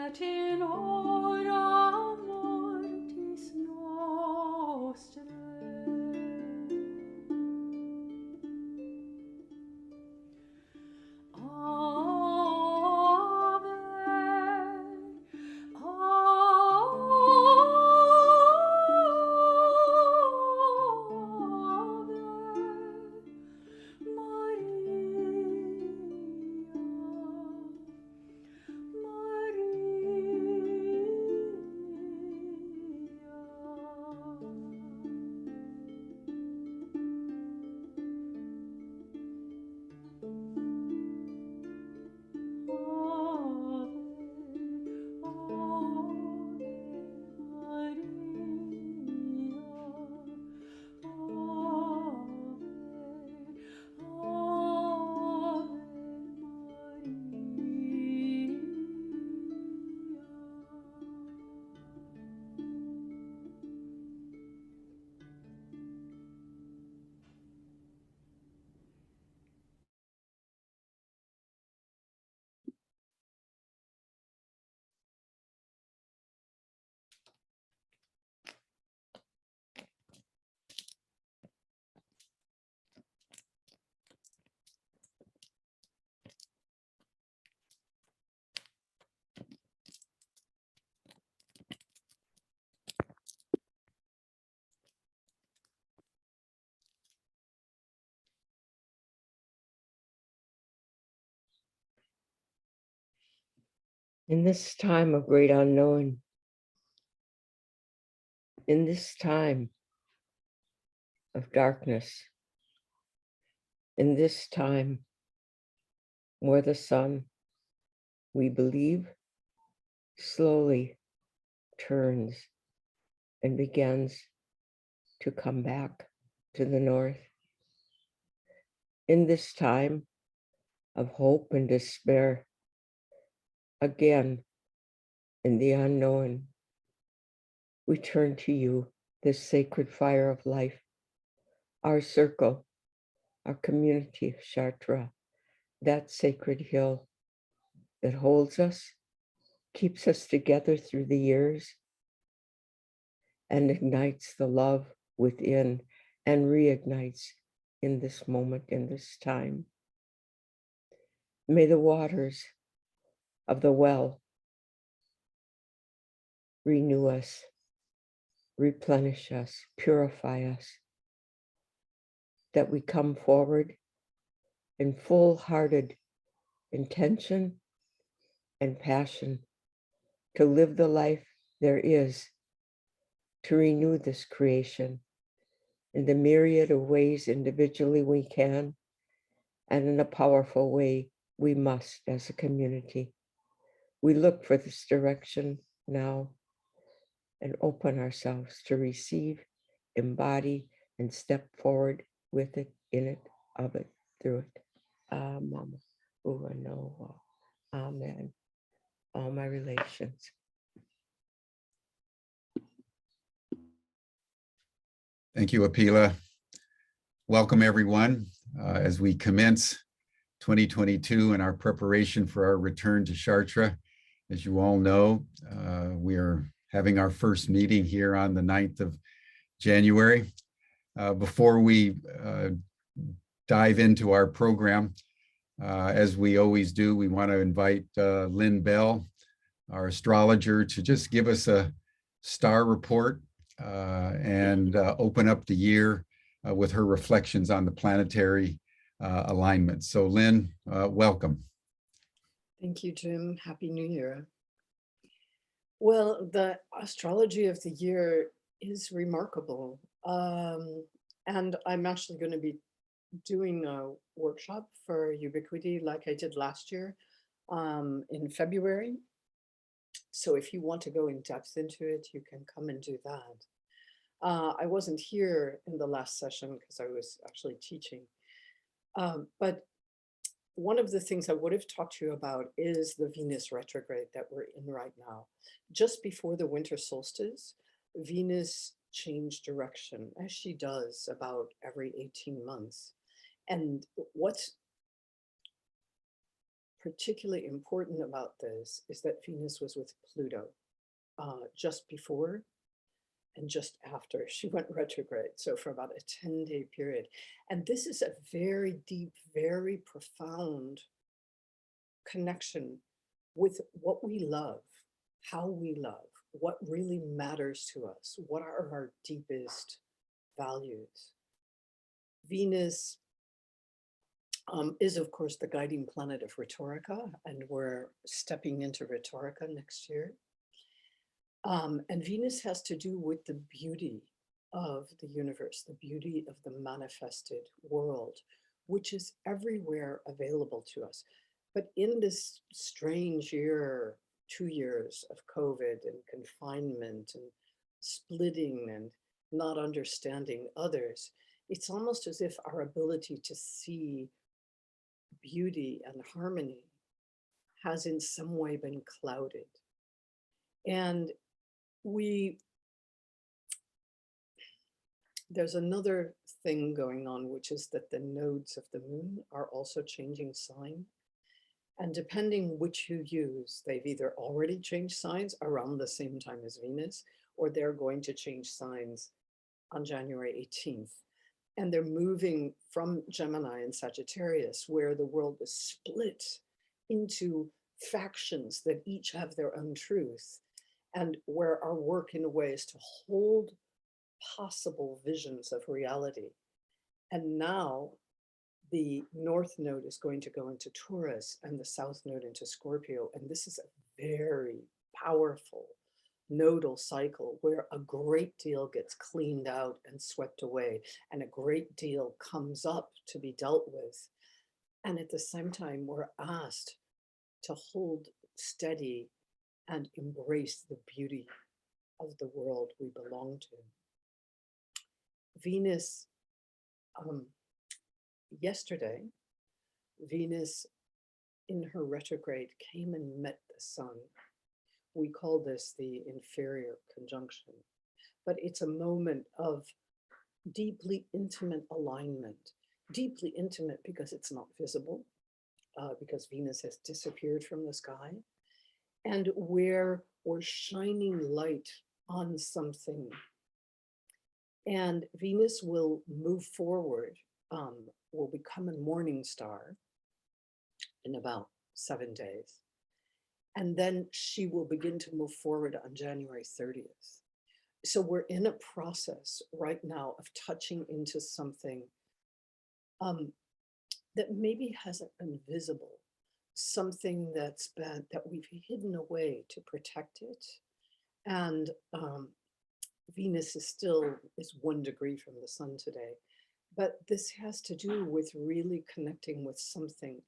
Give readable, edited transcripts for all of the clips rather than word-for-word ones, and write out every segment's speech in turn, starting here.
et in hora mortis nostrae. Ave, In this time of great unknown, in this time of darkness, in this time where the sun, we believe, slowly turns and begins to come back to the north, in this time of hope and despair, again, in the unknown, we turn to you, this sacred fire of life, our circle, our community of Chartres, that sacred hill that holds us, keeps us together through the years, and ignites the love within and reignites in this moment, in this time. May the waters of the well renew us, replenish us, purify us, that we come forward in full-hearted intention and passion to live the life there is, to renew this creation in the myriad of ways individually we can, and in a powerful way, we must as a community. We look for this direction now and open ourselves to receive, embody, and step forward with it, in it, of it, through it. Mama, no, amen. All my relations. Thank you, Apila. Welcome, everyone, as we commence 2022 and our preparation for our return to Chartres. As you all know, we are having our first meeting here on the 9th of January. Before we dive into our program, as we always do, we want to invite Lynn Bell, our astrologer, to just give us a star report and open up the year with her reflections on the planetary alignment. So Lynn, welcome. Thank you, Jim. Happy New Year. Well, the astrology of the year is remarkable. And I'm actually going to be doing a workshop for Ubiquity like I did last year in February. So if you want to go in depth into it, you can come and do that. I wasn't here in the last session because I was actually teaching. But one of the things I would have talked to you about is the Venus retrograde that we're in right now. Just before the winter solstice, Venus changed direction, as she does about every 18 months. And what's particularly important about this is that Venus was with Pluto just before and just after she went retrograde. So for about a 10-day period. And this is a very deep, very profound connection with what we love, how we love, what really matters to us, what are our deepest values. Venus is, of course, the guiding planet of Rhetorica, and we're stepping into Rhetorica next year. And Venus has to do with the beauty of the universe, the beauty of the manifested world, which is everywhere available to us. But in this strange year, 2 years of COVID and confinement and splitting and not understanding others, it's almost as if our ability to see beauty and harmony has in some way been clouded. And there's another thing going on, which is that the nodes of the moon are also changing sign. And depending which you use, they've either already changed signs around the same time as Venus, or they're going to change signs on January 18th. And they're moving from Gemini and Sagittarius, where the world is split into factions that each have their own truth, and where our work in a way is to hold possible visions of reality. And now the North Node is going to go into Taurus and the South Node into Scorpio. And this is a very powerful nodal cycle where a great deal gets cleaned out and swept away, and a great deal comes up to be dealt with. And at the same time, we're asked to hold steady and embrace the beauty of the world we belong to. Venus, yesterday, Venus in her retrograde came and met the sun. We call this the inferior conjunction, but it's a moment of deeply intimate alignment, deeply intimate because it's not visible, because Venus has disappeared from the sky, and where we're shining light on something. And Venus will move forward, will become a morning star in about 7 days. And then she will begin to move forward on January 30th. So we're in a process right now of touching into something that maybe hasn't been visible, something that we've hidden away to protect it. And Venus is 1 degree from the sun today, But this has to do with really connecting with something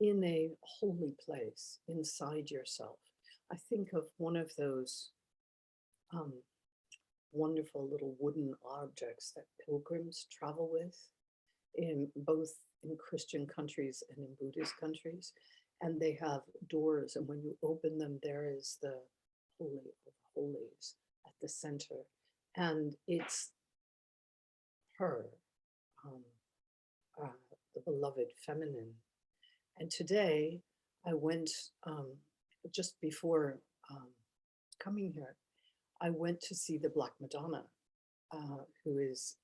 in a holy place inside yourself. I think of one of those wonderful little wooden objects that pilgrims travel with in both in Christian countries and in Buddhist countries. And they have doors, and when you open them, there is the Holy of Holies at the center. And it's her, the beloved feminine. And today I went, just before coming here, I went to see the Black Madonna, who is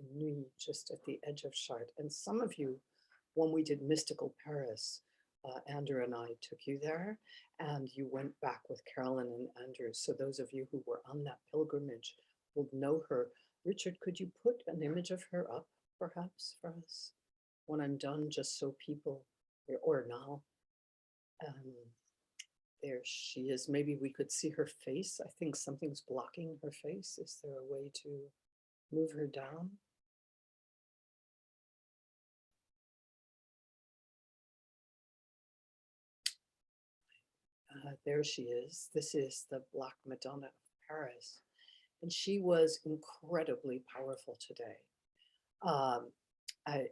in Nuit, just at the edge of Chartres. And some of you, when we did Mystical Paris, Andrew and I took you there, and you went back with Carolyn and Andrew. So those of you who were on that pilgrimage will know her. Richard, could you put an image of her up, perhaps, for us when I'm done, just so people, or now? There she is. Maybe we could see her face. I think something's blocking her face. Is there a way to move her down? There she is. This is the Black Madonna of Paris. And she was incredibly powerful today.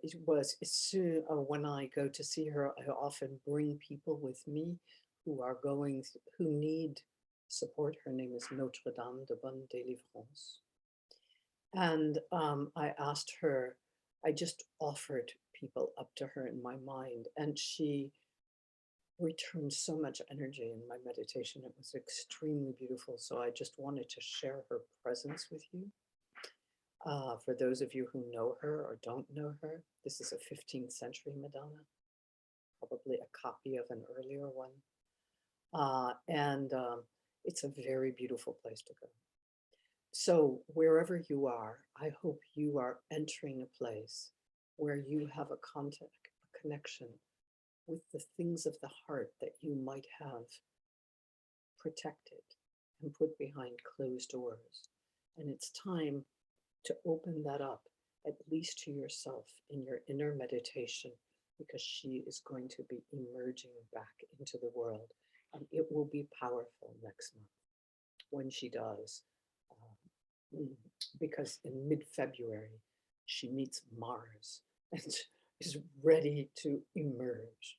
It was as soon when I go to see her, I often bring people with me who are going, who need support. Her name is Notre Dame de Bonne Délivrance. And I asked her, I just offered people up to her in my mind, and she returned so much energy in my meditation. It was extremely beautiful. So I just wanted to share her presence with you. For those of you who know her or don't know her, this is a 15th century Madonna, probably a copy of an earlier one. It's a very beautiful place to go. So wherever you are, I hope you are entering a place where you have a contact, a connection with the things of the heart that you might have protected and put behind closed doors. And it's time to open that up, at least to yourself in your inner meditation, because she is going to be emerging back into the world. And it will be powerful next month when she does, because in mid-February, she meets Mars and is ready to emerge.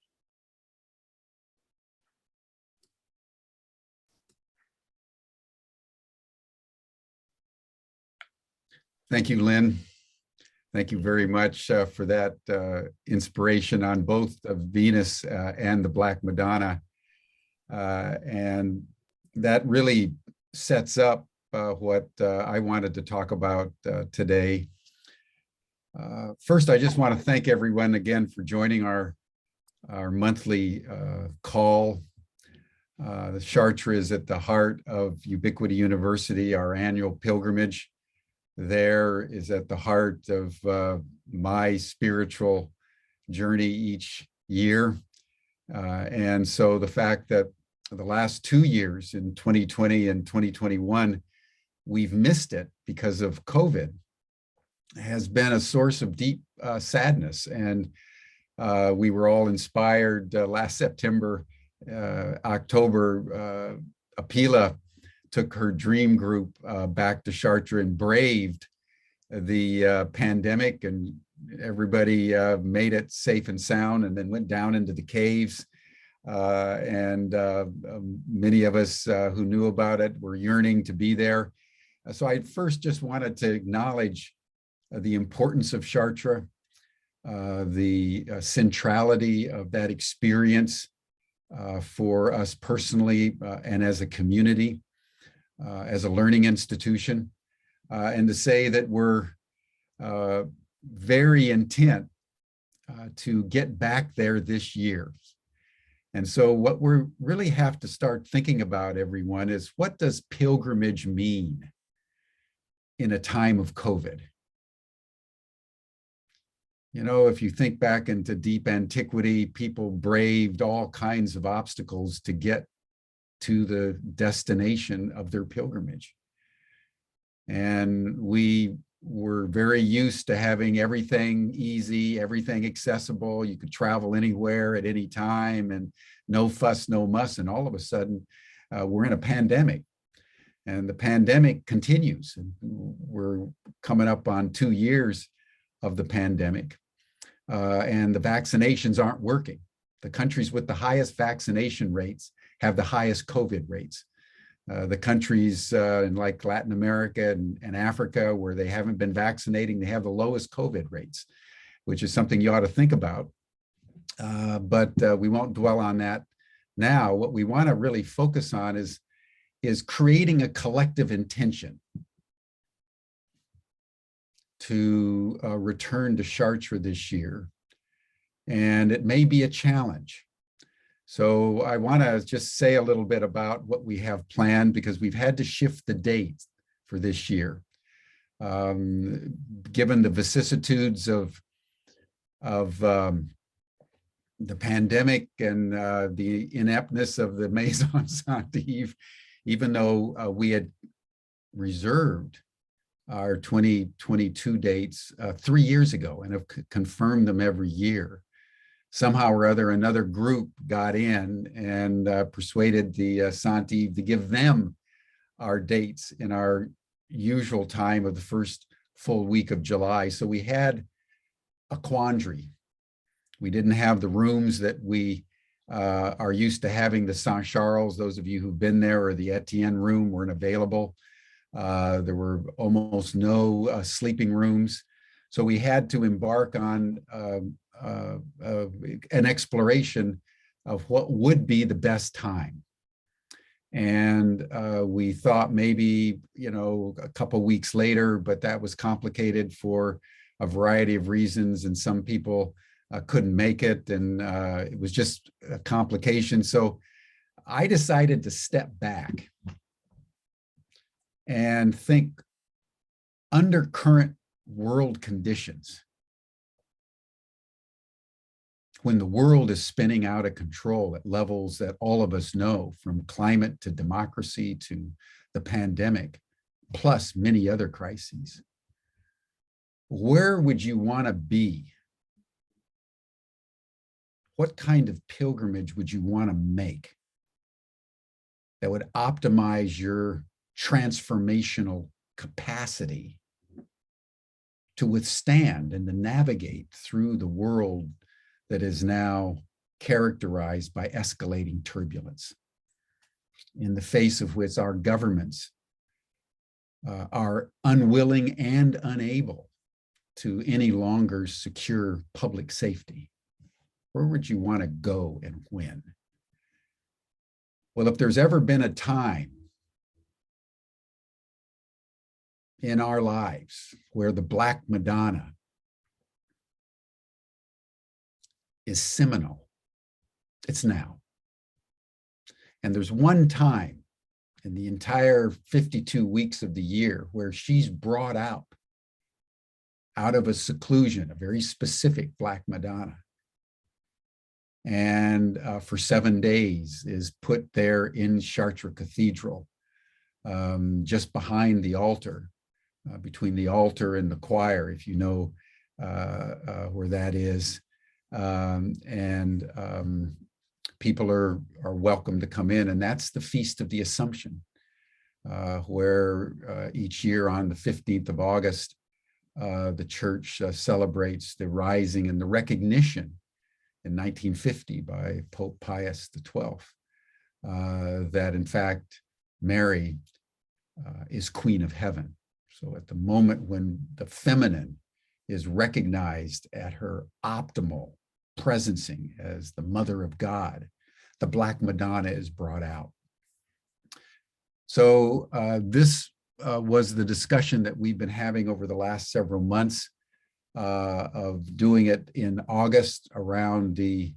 Thank you, Lynn. Thank you very much for that inspiration on both Venus and the Black Madonna. And that really sets up what I wanted to talk about today. First, I just want to thank everyone again for joining our monthly call. The Chartres is at the heart of Ubiquity University, our annual pilgrimage. There is at the heart of my spiritual journey each year. And so the fact that the last 2 years, in 2020 and 2021, we've missed it because of COVID has been a source of deep sadness. And we were all inspired last September, October, Apila took her dream group back to Chartres and braved the pandemic, and everybody made it safe and sound, and then went down into the caves. Many of us who knew about it were yearning to be there. So I first just wanted to acknowledge the importance of Chartres, the centrality of that experience for us personally and as a community, as a learning institution, and to say that we're very intent to get back there this year. And so what we really have to start thinking about, everyone, is what does pilgrimage mean in a time of COVID? You know, if you think back into deep antiquity, people braved all kinds of obstacles to get to the destination of their pilgrimage. And we were very used to having everything easy, everything accessible. You could travel anywhere at any time and no fuss, no muss. And all of a sudden, we're in a pandemic. And the pandemic continues. And we're coming up on 2 years of the pandemic. And the vaccinations aren't working. The countries with the highest vaccination rates have the highest COVID rates. The countries in like Latin America and Africa, where they haven't been vaccinating, they have the lowest COVID rates, which is something you ought to think about. But we won't dwell on that now. What we want to really focus on is creating a collective intention to return to Chartres this year. And it may be a challenge. So I want to just say a little bit about what we have planned, because we've had to shift the date for this year. Given the vicissitudes of the pandemic and the ineptness of the Maison Saint-Yves, even though we had reserved our 2022 dates 3 years ago and have confirmed them every year, somehow or other, another group got in and persuaded the Saint-Yves to give them our dates in our usual time of the first full week of July. So we had a quandary. We didn't have the rooms that we are used to having. The Saint Charles, those of you who've been there, or the Etienne room weren't available. There were almost no sleeping rooms. So we had to embark on an exploration of what would be the best time. And we thought maybe, a couple weeks later, but that was complicated for a variety of reasons. And some people couldn't make it, and it was just a complication. So I decided to step back and think under current world conditions, when the world is spinning out of control at levels that all of us know, from climate to democracy to the pandemic, plus many other crises, where would you want to be? What kind of pilgrimage would you want to make that would optimize your transformational capacity to withstand and to navigate through the world that is now characterized by escalating turbulence, in the face of which our governments are unwilling and unable to any longer secure public safety? Where would you want to go and when? Well, if there's ever been a time in our lives where the Black Madonna is seminal, it's now. And there's one time in the entire 52 weeks of the year where she's brought out of a seclusion, a very specific Black Madonna, and for 7 days is put there in Chartres Cathedral, just behind the altar, between the altar and the choir, if you know where that is. People are welcome to come in, and that's the Feast of the Assumption, where each year on the 15th of August, the church celebrates the rising and the recognition in 1950 by Pope Pius XII that in fact Mary is Queen of Heaven. So at the moment when the feminine is recognized at her optimal presencing as the Mother of God, the Black Madonna is brought out. So this was the discussion that we've been having over the last several months of doing it in August around the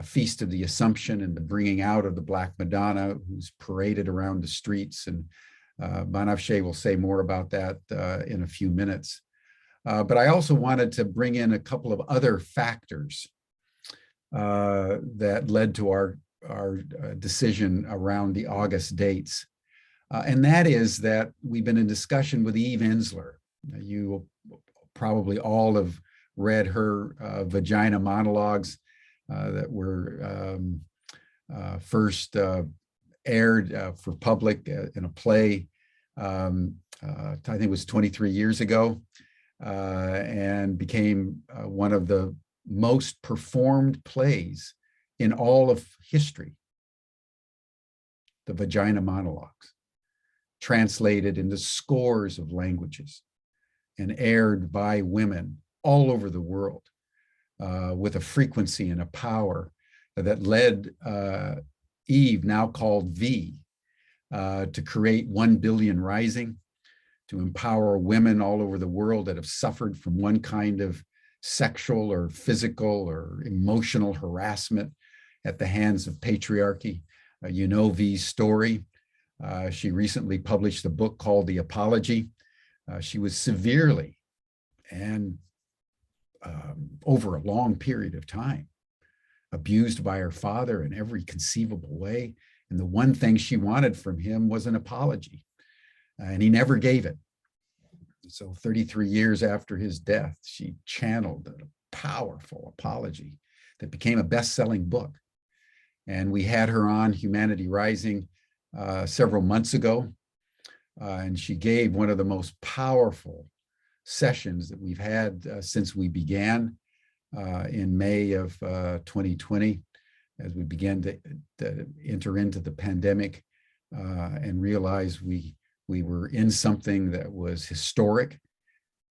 Feast of the Assumption and the bringing out of the Black Madonna, who's paraded around the streets. And Banafshe will say more about that in a few minutes. But I also wanted to bring in a couple of other factors that led to our decision around the August dates. And that is that we've been in discussion with Eve Ensler You probably all have read her Vagina Monologues that were first aired for public in a play, I think it was 23 years ago, and became one of the most performed plays in all of history. The Vagina Monologues, translated into scores of languages and aired by women all over the world with a frequency and a power that led Eve, now called V, to create 1 Billion Rising, to empower women all over the world that have suffered from one kind of sexual or physical or emotional harassment at the hands of patriarchy. You know V's story. She recently published a book called The Apology. She was severely and over a long period of time abused by her father in every conceivable way. And the one thing she wanted from him was an apology. And he never gave it. So 33 years after his death, she channeled a powerful apology that became a best-selling book. And we had her on Humanity Rising several months ago. And she gave one of the most powerful sessions that we've had since we began in May of 2020, as we began to enter into the pandemic and realize we were in something that was historic,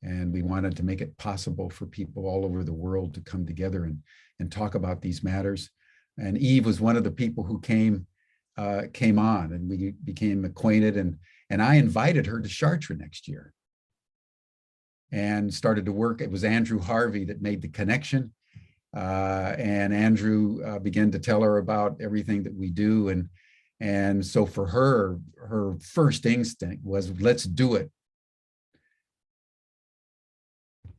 and we wanted to make it possible for people all over the world to come together and talk about these matters. And Eve was one of the people who came on, and we became acquainted, and I invited her to Chartres next year and started to work. It was Andrew Harvey that made the connection. And Andrew began to tell her about everything that we do. And so for her first instinct was, let's do it.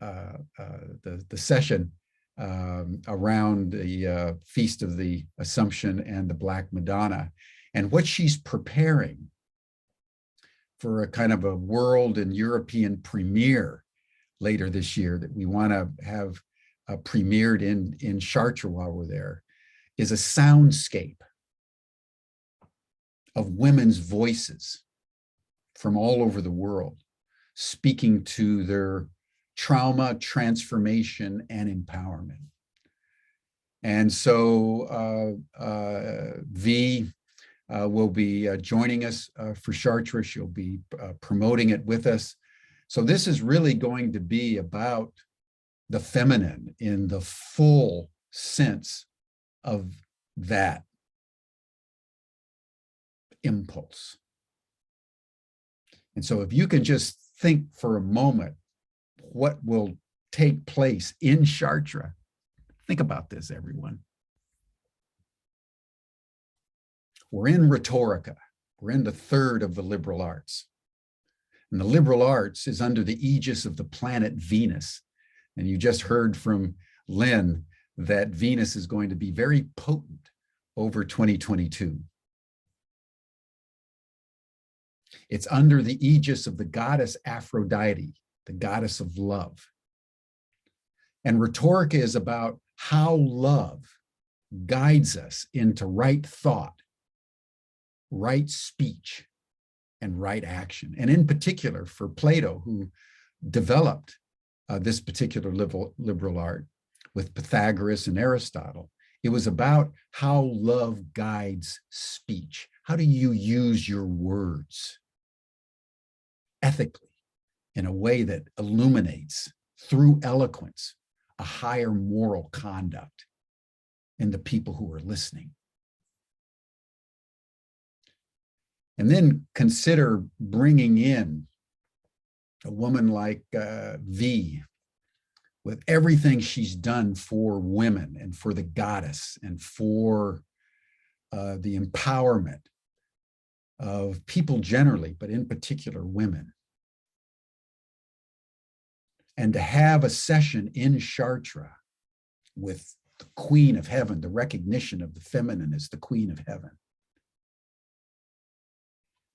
The session around the Feast of the Assumption and the Black Madonna, and what she's preparing for a kind of a world and European premiere later this year that we want to have premiered in Chartres while we're there, is a soundscape of women's voices from all over the world, speaking to their trauma, transformation, and empowerment. And so V will be joining us for Chartres. She'll be promoting it with us. So this is really going to be about the feminine in the full sense of that impulse. And so if you can just think for a moment what will take place in Chartres. Think about this, everyone. We're in rhetorica. We're in the third of the liberal arts. And the liberal arts is under the aegis of the planet Venus. And you just heard from Lynn that Venus is going to be very potent over 2022. It's under the aegis of the goddess Aphrodite, the goddess of love. And rhetorica is about how love guides us into right thought, right speech, and right action. And in particular for Plato, who developed this particular liberal art with Pythagoras and Aristotle, it was about how love guides speech. How do you use your words ethically in a way that illuminates through eloquence a higher moral conduct in the people who are listening? And then consider bringing in a woman like V, with everything she's done for women and for the goddess and for the empowerment of people generally, but in particular women. And to have a session in Chartres with the Queen of Heaven, the recognition of the feminine as the Queen of Heaven.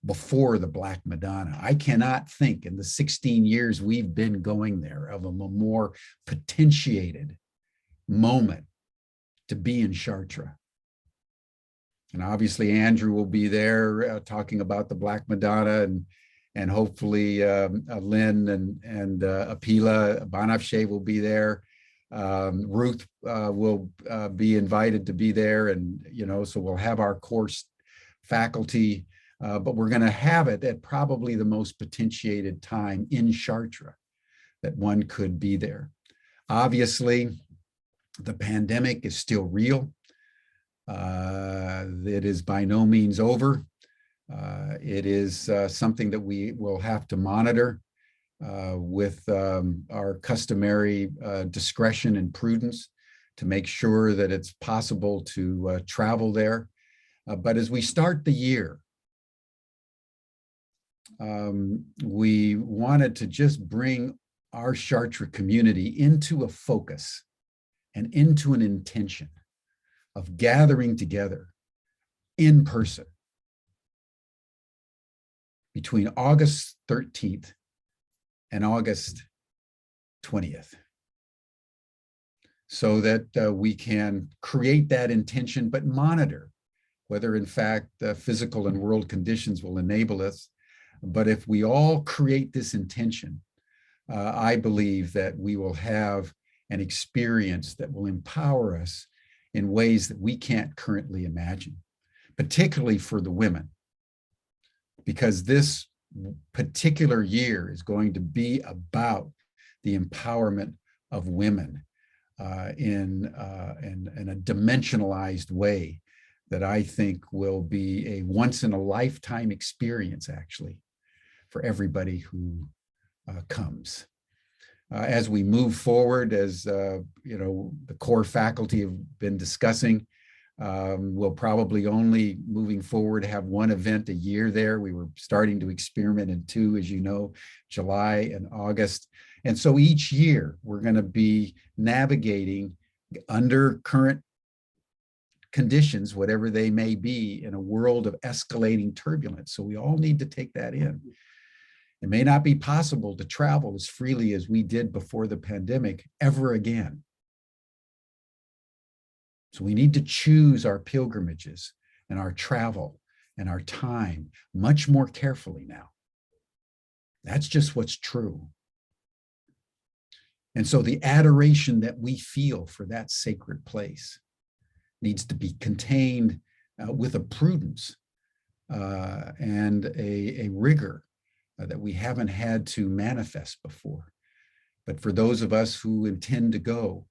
before the Black Madonna. I cannot think in the 16 years we've been going there of a more potentiated moment to be in Chartres. And obviously Andrew will be there talking about the Black Madonna, and hopefully Lynn and Apila Banafshe will be there. Ruth will be invited to be there, and so we'll have our course faculty, but we're going to have it at probably the most potentiated time in Chartres that one could be there. Obviously, the pandemic is still real. It is by no means over. It is something that we will have to monitor with our customary discretion and prudence to make sure that it's possible to travel there. But as we start the year, we wanted to just bring our Chartres community into a focus and into an intention of gathering together in person between August 13th and August 20th, so that we can create that intention, but monitor whether in fact physical and world conditions will enable us. But if we all create this intention, I believe that we will have an experience that will empower us in ways that we can't currently imagine, particularly for the women, because this particular year is going to be about the empowerment of women in a dimensionalized way that I think will be a once-in-a-lifetime experience, actually, for everybody who comes. As we move forward, as the core faculty have been discussing, we'll probably only moving forward have one event a year there. We were starting to experiment in two, as you know, July and August. And so each year we're going to be navigating under current conditions, whatever they may be, in a world of escalating turbulence. So we all need to take that in. It may not be possible to travel as freely as we did before the pandemic ever again. So we need to choose our pilgrimages and our travel and our time much more carefully now. That's just what's true. And so the adoration that we feel for that sacred place needs to be contained with a prudence and a rigor that we haven't had to manifest before. But for those of us who intend to go,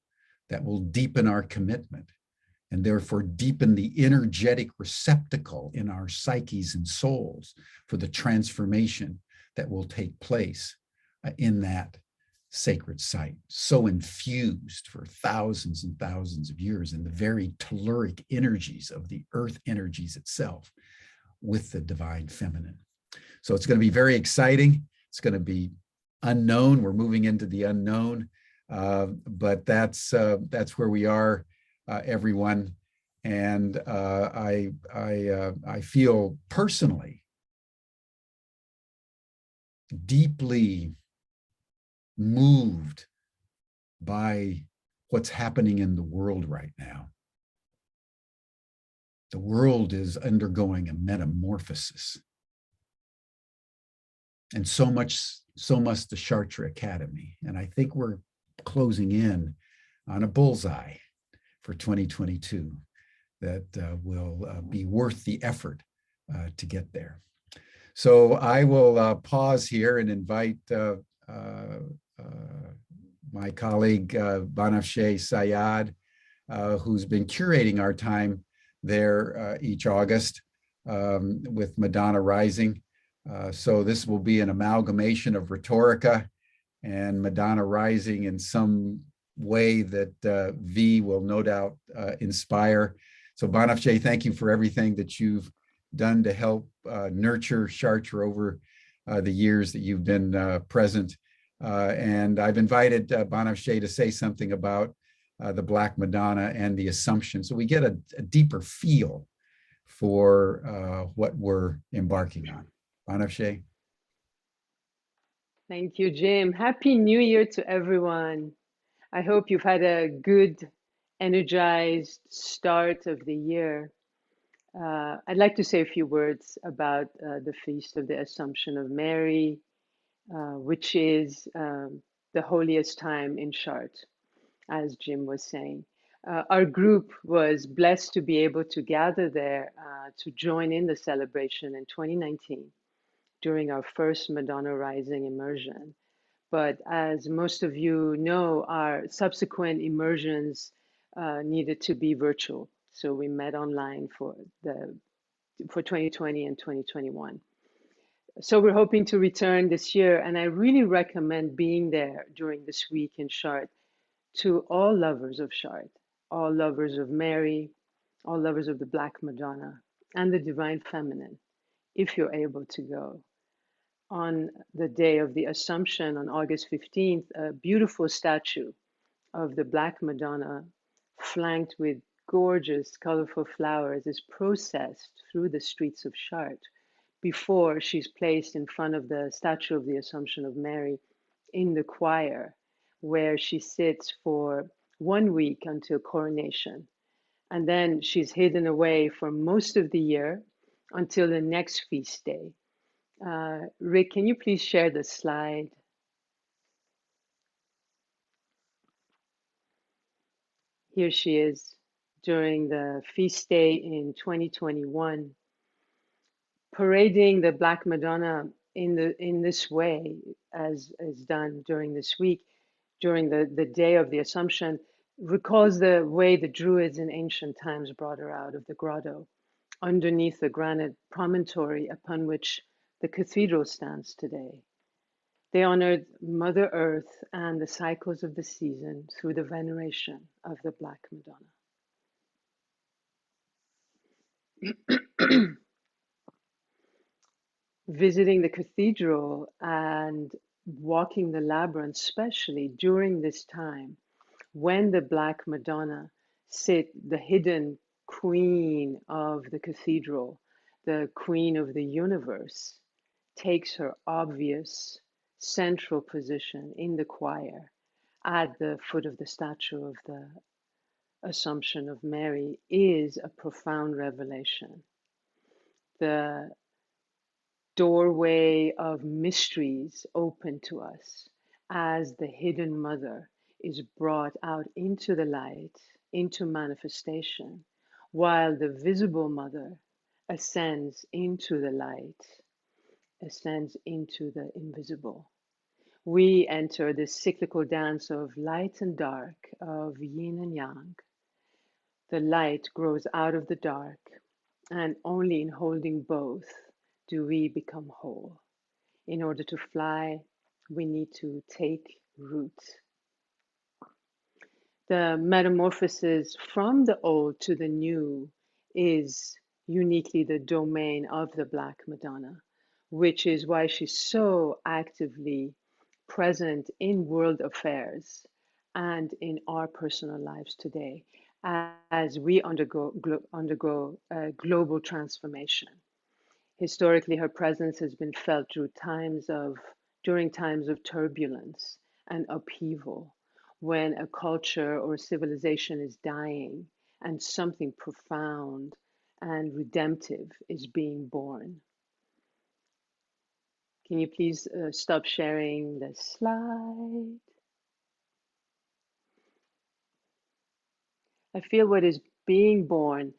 that will deepen our commitment and therefore deepen the energetic receptacle in our psyches and souls for the transformation that will take place in that sacred site, so infused for thousands and thousands of years in the very telluric energies of the earth energies itself with the divine feminine. So it's going to be very exciting. It's going to be unknown. We're moving into the unknown, but that's where we are, everyone. And I feel personally deeply moved by what's happening in the world right now. The world is undergoing a metamorphosis. And so must the Chartres Academy. And I think we're closing in on a bullseye for 2022 that will be worth the effort to get there. So I will pause here and invite my colleague Banafshe Sayad, who's been curating our time there each August with Madonna Rising. So this will be an amalgamation of rhetorica and Madonna Rising in some way that V will no doubt inspire. So Banafshe, thank you for everything that you've done to help nurture Chartres over the years that you've been present. And I've invited Banafshe to say something about the Black Madonna and the Assumption, so we get a deeper feel for what we're embarking on. Banafshe. Thank you, Jim. Happy New Year to everyone. I hope you've had a good, energized start of the year. I'd like to say a few words about the Feast of the Assumption of Mary, which is the holiest time in Chartres, as Jim was saying. Our group was blessed to be able to gather there to join in the celebration in 2019 during our first Madonna Rising immersion. But as most of you know, our subsequent immersions needed to be virtual. So we met online for 2020 and 2021. So we're hoping to return this year, and I really recommend being there during this week in Chartres to all lovers of Chartres, all lovers of Mary, all lovers of the Black Madonna and the Divine Feminine, if you're able to go. On the day of the Assumption, on August 15th, a beautiful statue of the Black Madonna, flanked with gorgeous, colorful flowers, is processed through the streets of Chartres before she's placed in front of the statue of the Assumption of Mary in the choir, where she sits for 1 week until coronation. And then she's hidden away for most of the year until the next feast day. Rick, can you please share the slide? Here she is during the feast day in 2021, parading the Black Madonna in this way, as is done during this week, during the day of the Assumption, recalls the way the Druids in ancient times brought her out of the grotto, underneath the granite promontory upon which the cathedral stands today. They honored Mother Earth and the cycles of the season through the veneration of the Black Madonna. Visiting the cathedral and walking the labyrinth, especially during this time when the Black Madonna sit, the hidden queen of the cathedral, the queen of the universe, takes her obvious central position in the choir at the foot of the statue of the Assumption of Mary, is a profound revelation. The doorway of mysteries open to us as the hidden mother is brought out into the light, into manifestation, while the visible mother ascends into the light, ascends into the invisible. We enter this cyclical dance of light and dark, of yin and yang. The light grows out of the dark, and only in holding both do we become whole. In order to fly, we need to take root. The metamorphosis from the old to the new is uniquely the domain of the Black Madonna, which is why she's so actively present in world affairs and in our personal lives today as we undergo global transformation. Historically, her presence has been felt during times of turbulence and upheaval, when a culture or civilization is dying and something profound and redemptive is being born. Can you please stop sharing the slide? I feel what is being born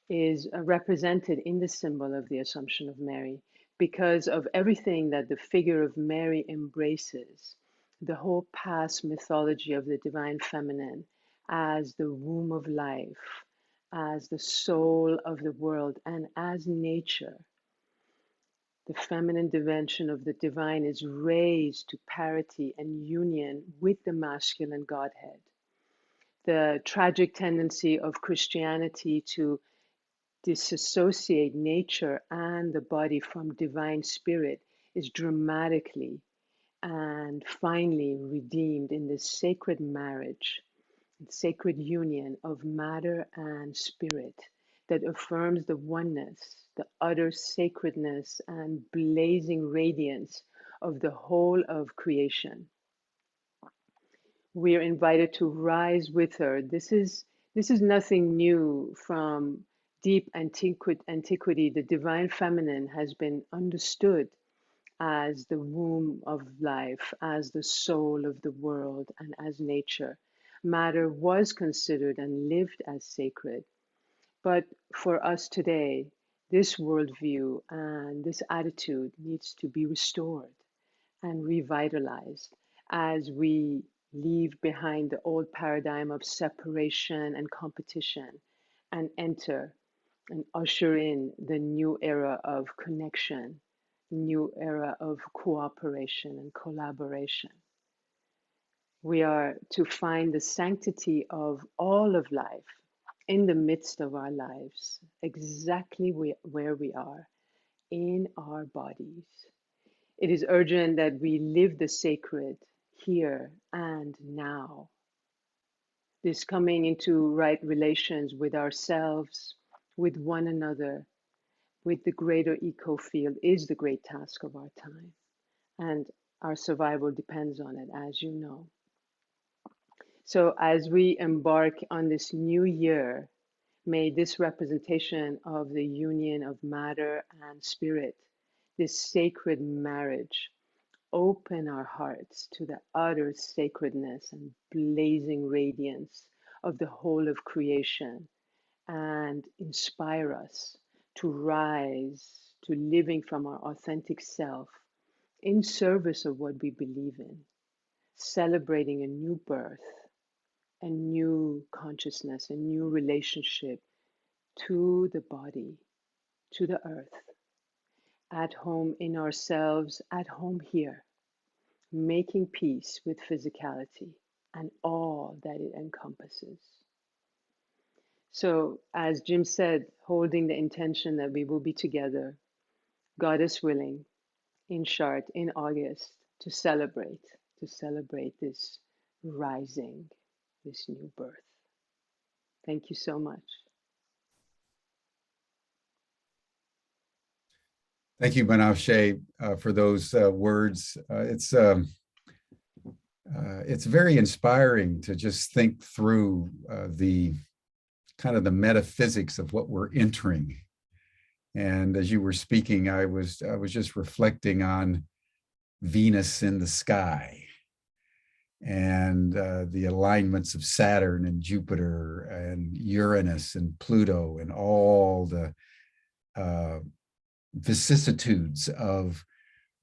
is represented in the symbol of the Assumption of Mary because of everything that the figure of Mary embraces, the whole past mythology of the Divine Feminine as the womb of life, as the soul of the world, and as nature. The feminine dimension of the divine is raised to parity and union with the masculine Godhead. The tragic tendency of Christianity to disassociate nature and the body from divine spirit is dramatically and finally redeemed in this sacred marriage, sacred union of matter and spirit, that affirms the oneness, the utter sacredness and blazing radiance of the whole of creation. We are invited to rise with her. This is nothing new. From deep antiquity, the divine feminine has been understood as the womb of life, as the soul of the world, and as nature. Matter was considered and lived as sacred. But for us today, this worldview and this attitude needs to be restored and revitalized as we leave behind the old paradigm of separation and competition and enter and usher in the new era of connection, new era of cooperation and collaboration. We are to find the sanctity of all of life in the midst of our lives, exactly where we are, in our bodies. It is urgent that we live the sacred here and now. This coming into right relations with ourselves, with one another, with the greater eco field is the great task of our time. And our survival depends on it, as you know. So as we embark on this new year, may this representation of the union of matter and spirit, this sacred marriage, open our hearts to the utter sacredness and blazing radiance of the whole of creation and inspire us to rise to living from our authentic self in service of what we believe in, celebrating a new birth, a new consciousness, a new relationship to the body, to the earth, at home in ourselves, at home here, making peace with physicality and all that it encompasses. So, as Jim said, holding the intention that we will be together, Goddess willing, in Chartres in August to celebrate this rising, this new birth. Thank you so much. Thank you, Banafshe, for those words. It's very inspiring to just think through the kind of the metaphysics of what we're entering. And as you were speaking, I was just reflecting on Venus in the sky and the alignments of Saturn and Jupiter and Uranus and Pluto and all the vicissitudes of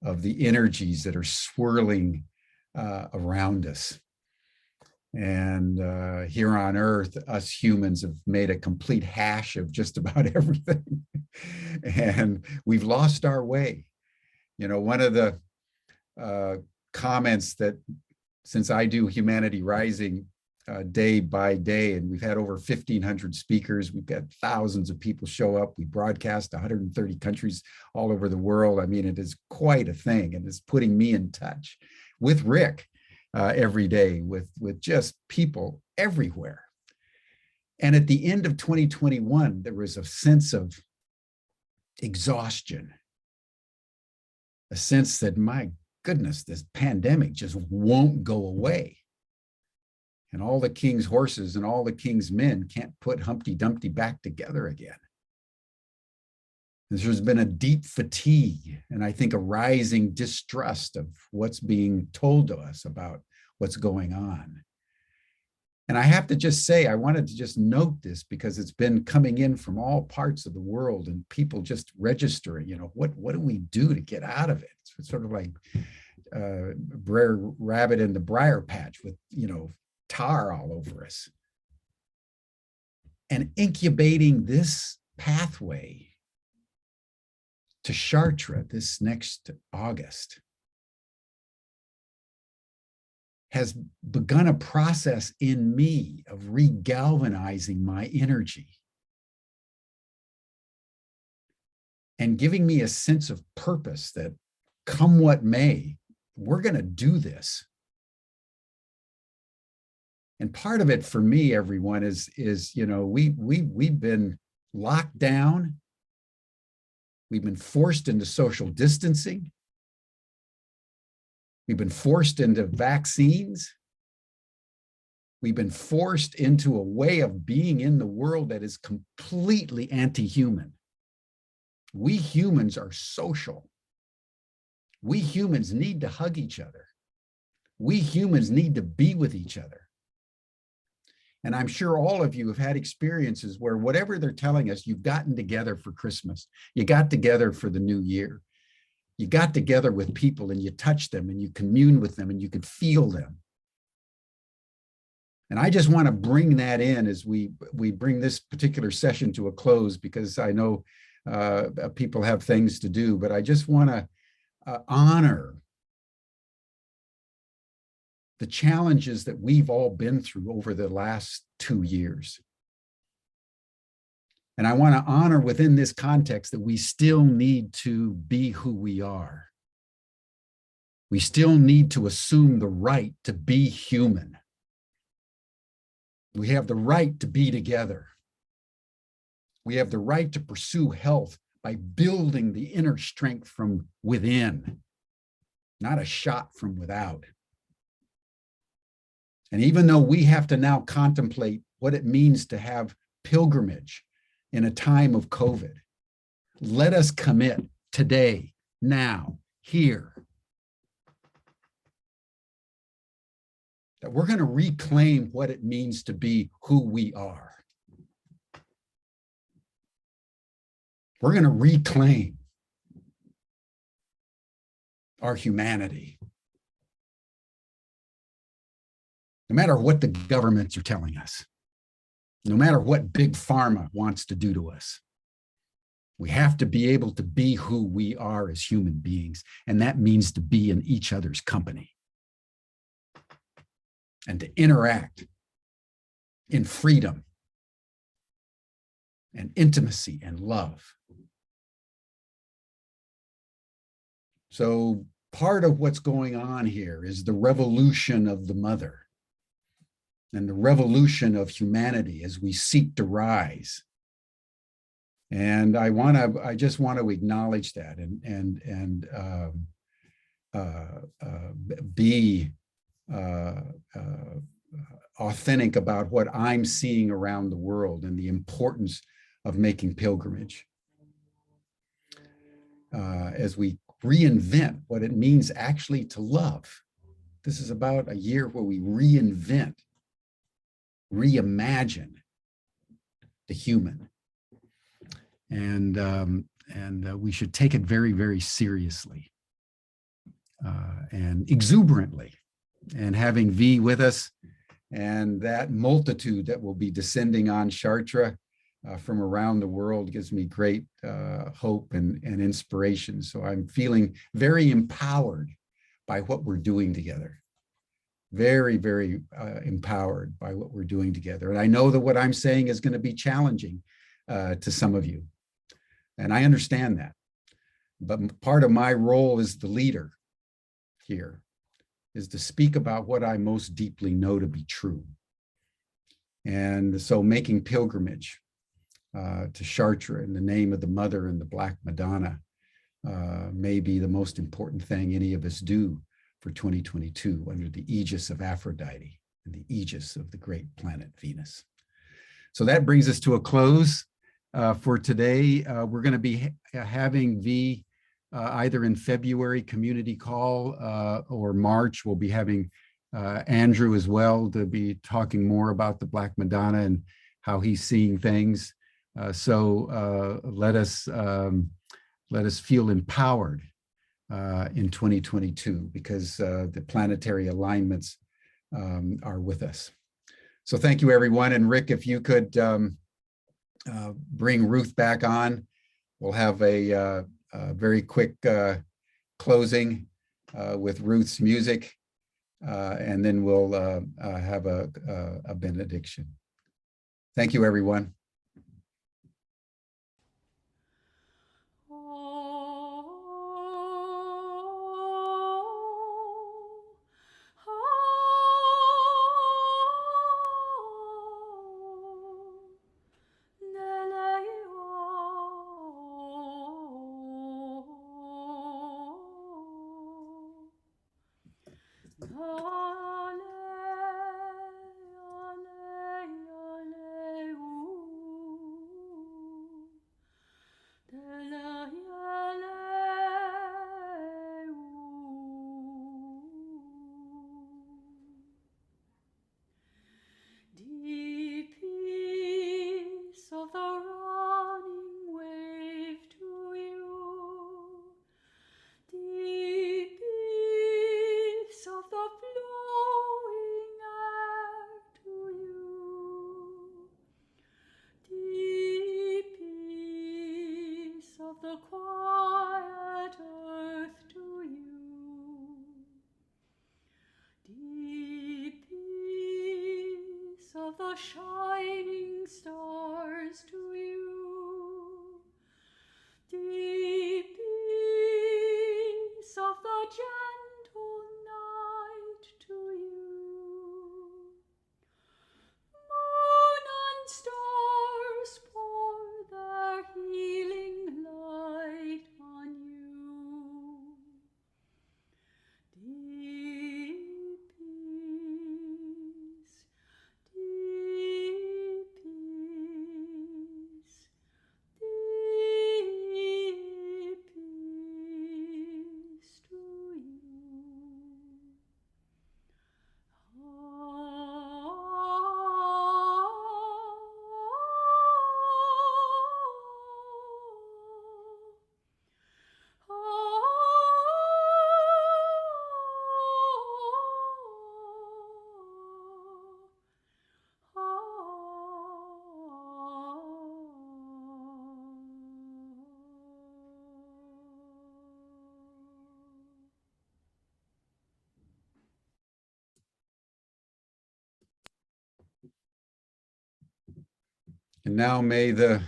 the energies that are swirling around us. And here on Earth, us humans have made a complete hash of just about everything. And we've lost our way. You know, one of the comments that, since I do Humanity Rising day by day, and we've had over 1,500 speakers, we've got thousands of people show up, we broadcast 130 countries all over the world. I mean, it is quite a thing, and it's putting me in touch with Rick every day, with just people everywhere. And at the end of 2021, there was a sense of exhaustion, a sense that, my goodness, this pandemic just won't go away. And all the king's horses and all the king's men can't put Humpty Dumpty back together again. And there's been a deep fatigue, and I think a rising distrust of what's being told to us about what's going on. And I have to just say, I wanted to just note this because it's been coming in from all parts of the world, and people just registering, you know, what do we do to get out of it? It's sort of like Brer Rabbit in the briar patch with, you know, tar all over us. And incubating this pathway to Chartres this next August has begun a process in me of regalvanizing my energy and giving me a sense of purpose that, come what may, we're going to do this. And part of it for me, everyone, is you know, we've been locked down. We've been forced into social distancing. We've been forced into vaccines. We've been forced into a way of being in the world that is completely anti-human. We humans are social. We humans need to hug each other. We humans need to be with each other. And I'm sure all of you have had experiences where whatever they're telling us, you've gotten together for Christmas. You got together for the new year. You got together with people and you touched them and you commune with them and you could feel them. And I just want to bring that in as we bring this particular session to a close, because I know people have things to do, but I just want to honor the challenges that we've all been through over the last 2 years. And I want to honor within this context that we still need to be who we are. We still need to assume the right to be human. We have the right to be together. We have the right to pursue health by building the inner strength from within, not a shot from without. And even though we have to now contemplate what it means to have pilgrimage in a time of COVID, let us commit today, now, here, that we're going to reclaim what it means to be who we are. We're going to reclaim our humanity. No matter what the governments are telling us, no matter what big pharma wants to do to us, we have to be able to be who we are as human beings. And that means to be in each other's company and to interact in freedom and intimacy and love. So part of what's going on here is the revolution of the mother and the revolution of humanity as we seek to rise. And I just want to acknowledge that and be authentic about what I'm seeing around the world and the importance of making pilgrimage as we reinvent what it means actually to love. This is about a year where we reinvent, reimagine the human. And we should take it very, very seriously and exuberantly. And having V with us and that multitude that will be descending on Chartres from around the world gives me great hope and inspiration. So I'm feeling very empowered by what we're doing together. Very, very empowered by what we're doing together. And I know that what I'm saying is going to be challenging to some of you. And I understand that. But part of my role as the leader here is to speak about what I most deeply know to be true. And so making pilgrimage to Chartres in the name of the Mother and the Black Madonna may be the most important thing any of us do for 2022 under the aegis of Aphrodite and the aegis of the great planet Venus. So that brings us to a close for today. We're going to be having V either in February community call or March. We'll be having Andrew as well to be talking more about the Black Madonna and how he's seeing things. So let us feel empowered in 2022 because the planetary alignments are with us. So thank you, everyone. And Rick, if you could bring Ruth back on, we'll have a very quick closing with Ruth's music, and then we'll have a benediction. Thank you, everyone. Nelle Deep peace of the running wave to you. Deep peace of the flowing air to you. Deep peace of the quiet earth to you. Deep peace of the shining stars to you. Deep peace of the gentle night to you. Moon and stars pour their healing light on you. Deep peace, deep peace, deep peace to you. And now may the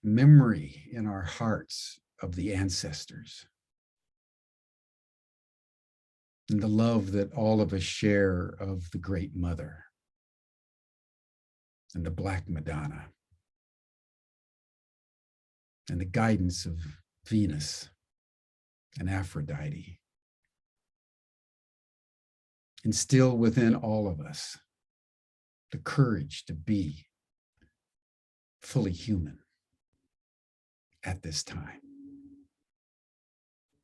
memory in our hearts of the ancestors and the love that all of us share of the Great Mother and the Black Madonna and the guidance of Venus and Aphrodite instill within all of us the courage to be fully human at this time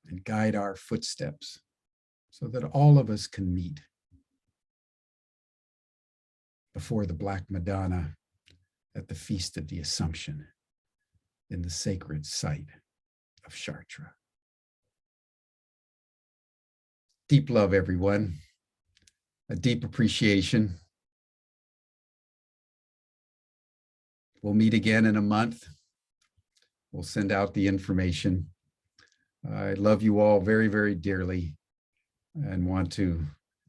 and guide our footsteps so that all of us can meet before the Black Madonna at the Feast of the Assumption in the sacred site of Chartres. Deep love, everyone. A deep appreciation. We'll meet again in a month. We'll send out the information. I love you all very, very dearly and want to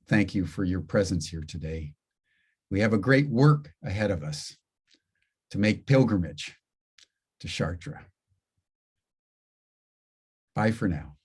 thank you for your presence here today. We have a great work ahead of us to make pilgrimage to Chartres. Bye for now.